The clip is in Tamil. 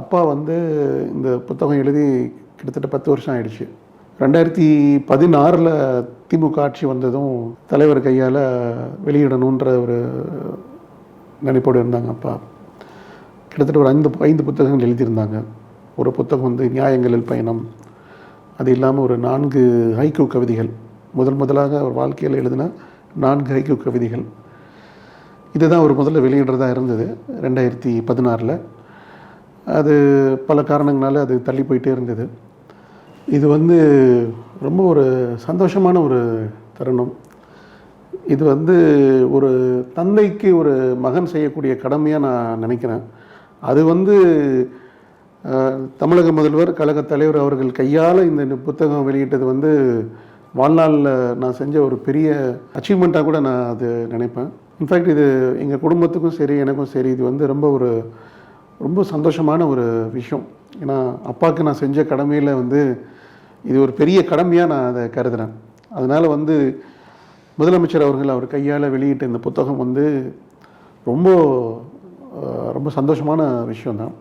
அப்பா வந்து இந்த புத்தகம் எழுதி கிட்டத்தட்ட 10 வருஷம் ஆயிடுச்சு. 2016ல் திமுக ஆட்சி வந்ததும் தலைவர் கையால் வெளியிடணுன்ற ஒரு நினைப்போடு இருந்தாங்க அப்பா. கிட்டத்தட்ட ஒரு 5 புத்தகங்கள் எழுதியிருந்தாங்க. ஒரு புத்தகம் வந்து நியாயங்களில் பயணம், அது இல்லாமல் ஒரு 4 ஹைக்கூ கவிதைகள், முதலாக அவர் வாழ்க்கையில் எழுதின 4 ஹைக்கூ கவிதைகள். இதுதான் ஒரு முதல்ல வெளியிடுறதா இருந்தது 2016ல். அது பல காரணங்களால் அது தள்ளி போயிட்டே இருந்தது. இது வந்து ரொம்ப ஒரு சந்தோஷமான ஒரு தருணம். இது வந்து ஒரு தந்தைக்கு ஒரு மகன் செய்யக்கூடிய கடமையாக நான் நினைக்கிறேன். அது வந்து தமிழக முதல்வர், கழகத் தலைவர் அவர்கள் கையால் இந்த புத்தகம் வெளியிட்டது வந்து வாழ்நாளில் நான் செஞ்ச ஒரு பெரிய அச்சீவ்மெண்ட்டாக கூட நான் அது நினைப்பேன். இன்ஃபேக்ட் இது எங்கள் குடும்பத்துக்கும் சரி, எனக்கும் சரி, இது வந்து ரொம்ப சந்தோஷமான ஒரு விஷயம். ஏன்னா அப்பாவுக்கு நான் செஞ்ச கடமையில் வந்து இது ஒரு பெரிய கடமையாக நான் அதை கருதுகிறேன். அதனால் வந்து முதலமைச்சர் அவர்கள் அவர் கையால் வெளியிட்ட இந்த புத்தகம் வந்து ரொம்ப சந்தோஷமான விஷயம்தான்.